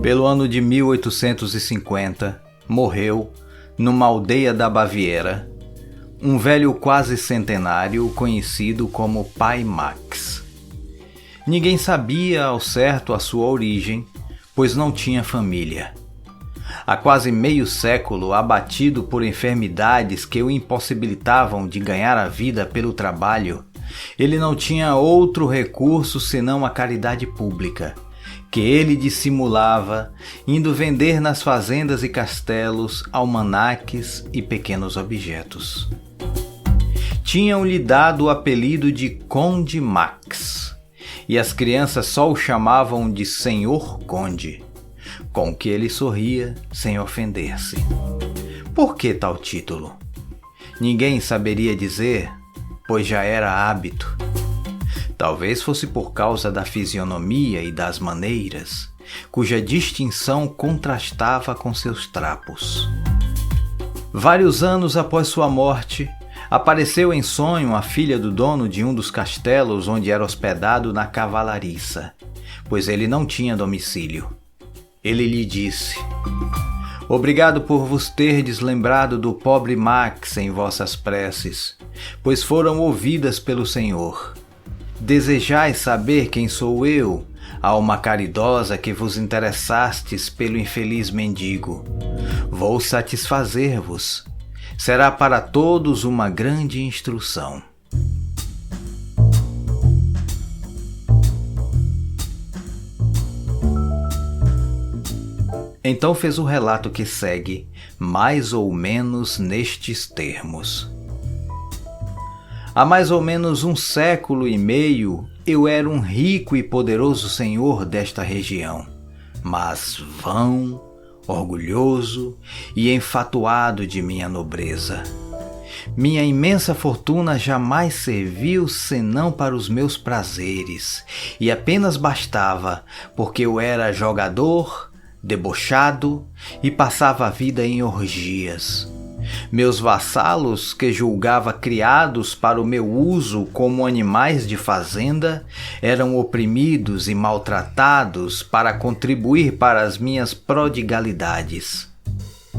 Pelo ano de 1850, morreu, numa aldeia da Baviera, um velho quase centenário conhecido como Pai Max. Ninguém sabia ao certo a sua origem, pois não tinha família. Há quase meio século, abatido por enfermidades que o impossibilitavam de ganhar a vida pelo trabalho, ele não tinha outro recurso senão a caridade pública, que ele dissimulava, indo vender nas fazendas e castelos almanaques e pequenos objetos. Tinham-lhe dado o apelido de Conde Max, e as crianças só o chamavam de Senhor Conde, com que ele sorria sem ofender-se. Por que tal título? Ninguém saberia dizer, pois já era hábito. Talvez fosse por causa da fisionomia e das maneiras, cuja distinção contrastava com seus trapos. Vários anos após sua morte, apareceu em sonho a filha do dono de um dos castelos onde era hospedado na cavalariça, pois ele não tinha domicílio. Ele lhe disse: "Obrigado por vos terdes lembrado do pobre Max em vossas preces, pois foram ouvidas pelo Senhor. Desejais saber quem sou eu, alma caridosa que vos interessastes pelo infeliz mendigo. Vou satisfazer-vos. Será para todos uma grande instrução." Então fez o relato que segue, mais ou menos nestes termos. Há mais ou menos 1 século e meio, eu era um rico e poderoso senhor desta região, mas vão, orgulhoso e enfatuado de minha nobreza. Minha imensa fortuna jamais serviu senão para os meus prazeres, e apenas bastava porque eu era jogador, debochado e passava a vida em orgias. Meus vassalos, que julgava criados para o meu uso como animais de fazenda, eram oprimidos e maltratados para contribuir para as minhas prodigalidades.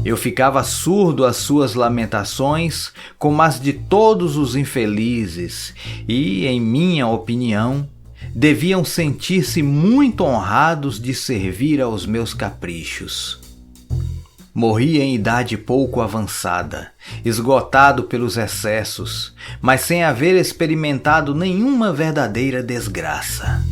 Eu ficava surdo às suas lamentações, como as de todos os infelizes, e, em minha opinião, deviam sentir-se muito honrados de servir aos meus caprichos. Morri em idade pouco avançada, esgotado pelos excessos, mas sem haver experimentado nenhuma verdadeira desgraça.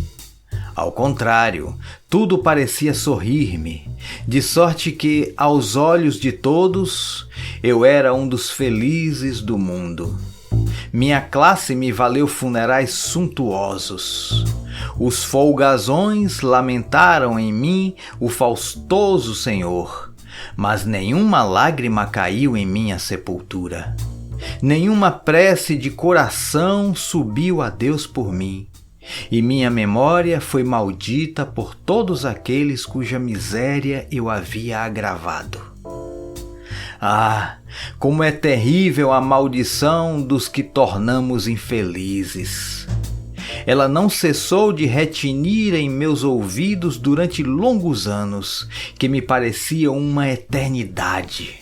Ao contrário, tudo parecia sorrir-me, de sorte que, aos olhos de todos, eu era um dos felizes do mundo. Minha classe me valeu funerais suntuosos. Os folgazões lamentaram em mim o faustoso Senhor, mas nenhuma lágrima caiu em minha sepultura. Nenhuma prece de coração subiu a Deus por mim, e minha memória foi maldita por todos aqueles cuja miséria eu havia agravado. Ah, como é terrível a maldição dos que tornamos infelizes! Ela não cessou de retinir em meus ouvidos durante longos anos, que me pareciam uma eternidade.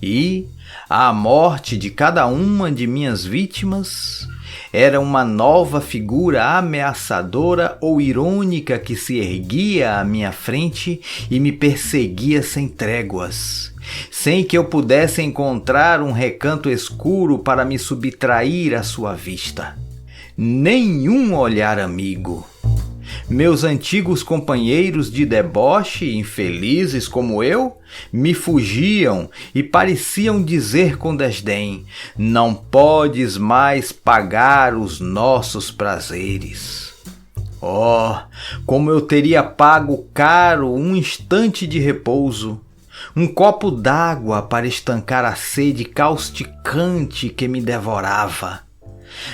E a morte de cada uma de minhas vítimas era uma nova figura ameaçadora ou irônica que se erguia à minha frente e me perseguia sem tréguas, sem que eu pudesse encontrar um recanto escuro para me subtrair à sua vista. Nenhum olhar amigo. Meus antigos companheiros de deboche, infelizes como eu, me fugiam e pareciam dizer com desdém: "Não podes mais pagar os nossos prazeres." Oh, como eu teria pago caro um instante de repouso, um copo d'água para estancar a sede causticante que me devorava.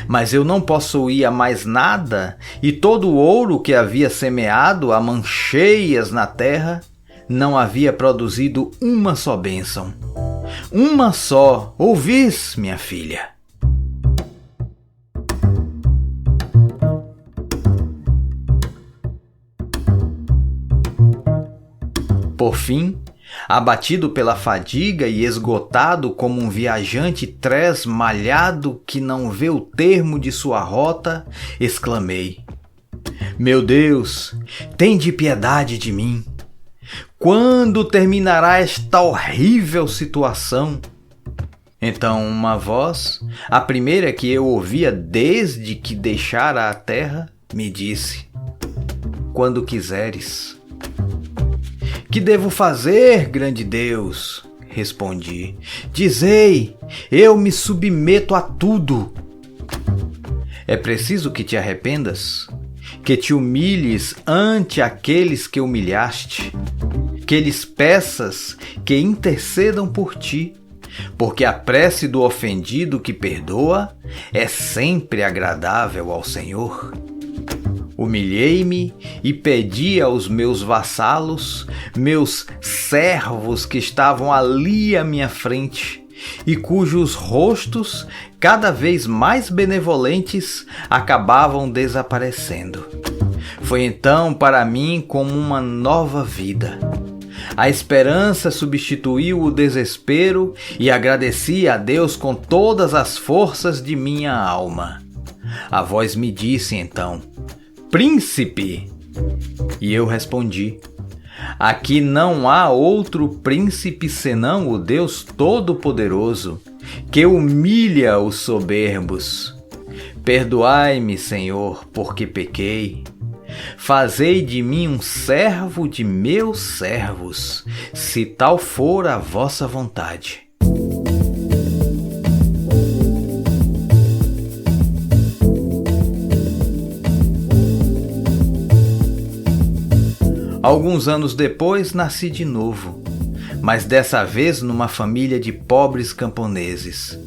Mas eu não possuía mais nada, e todo o ouro que havia semeado a mãos cheias na terra não havia produzido uma só bênção. Uma só, ouvis, minha filha? Por fim, abatido pela fadiga e esgotado como um viajante tresmalhado que não vê o termo de sua rota, exclamei: Meu Deus, tende piedade de mim! Quando terminará esta horrível situação? Então uma voz, a primeira que eu ouvia desde que deixara a terra, me disse: Quando quiseres. Que devo fazer, grande Deus? Respondi. Dizei, eu me submeto a tudo. É preciso que te arrependas, que te humilhes ante aqueles que humilhaste, que lhes peças que intercedam por ti, porque a prece do ofendido que perdoa é sempre agradável ao Senhor. Humilhei-me e pedi aos meus vassalos, meus servos que estavam ali à minha frente, e cujos rostos, cada vez mais benevolentes, acabavam desaparecendo. Foi então para mim como uma nova vida. A esperança substituiu o desespero e agradeci a Deus com todas as forças de minha alma. A voz me disse então: Príncipe! E eu respondi: Aqui não há outro príncipe senão o Deus Todo-Poderoso, que humilha os soberbos. Perdoai-me, Senhor, porque pequei. Fazei de mim um servo de meus servos, se tal for a vossa vontade. Alguns anos depois, nasci de novo, mas dessa vez numa família de pobres camponeses.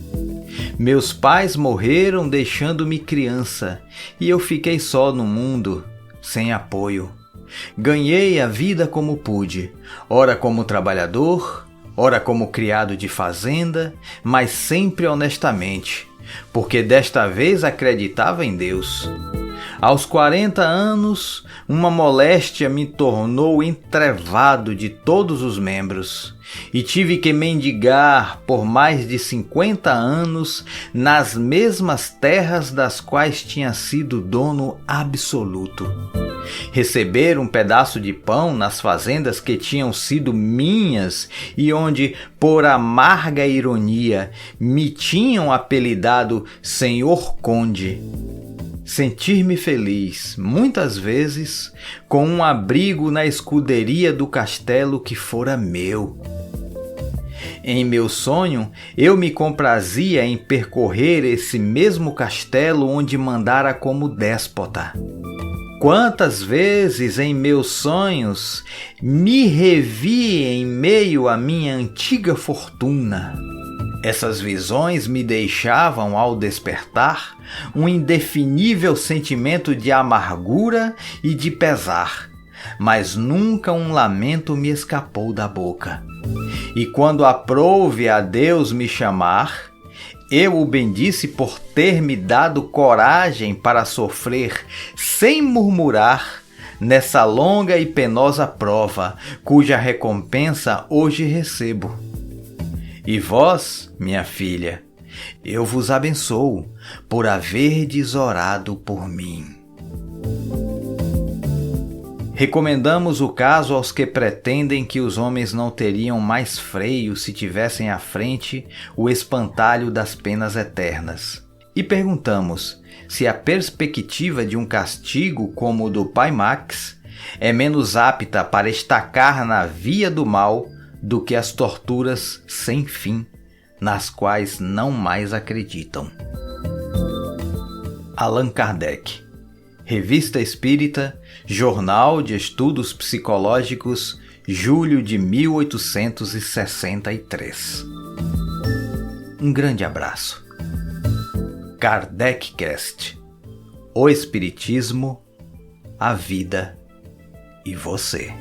Meus pais morreram deixando-me criança e eu fiquei só no mundo, sem apoio. Ganhei a vida como pude, ora como trabalhador, ora como criado de fazenda, mas sempre honestamente, porque desta vez acreditava em Deus. Aos 40 anos, uma moléstia me tornou entrevado de todos os membros e tive que mendigar por mais de 50 anos nas mesmas terras das quais tinha sido dono absoluto. Receber um pedaço de pão nas fazendas que tinham sido minhas e onde, por amarga ironia, me tinham apelidado Senhor Conde. Sentir-me feliz, muitas vezes, com um abrigo na escuderia do castelo que fora meu. Em meu sonho, eu me comprazia em percorrer esse mesmo castelo onde mandara como déspota. Quantas vezes em meus sonhos me revi em meio à minha antiga fortuna. Essas visões me deixavam, ao despertar, um indefinível sentimento de amargura e de pesar, mas nunca um lamento me escapou da boca. E quando aprouve a Deus me chamar, eu o bendisse por ter me dado coragem para sofrer sem murmurar nessa longa e penosa prova, cuja recompensa hoje recebo. E vós, minha filha, eu vos abençoo por haverdes orado por mim. Recomendamos o caso aos que pretendem que os homens não teriam mais freio se tivessem à frente o espantalho das penas eternas. E perguntamos se a perspectiva de um castigo como o do Pai Max é menos apta para estacar na via do mal do que as torturas sem fim, nas quais não mais acreditam. Allan Kardec, Revista Espírita, Jornal de Estudos Psicológicos, julho de 1863. Um grande abraço. KardecCast, o Espiritismo, a vida e você.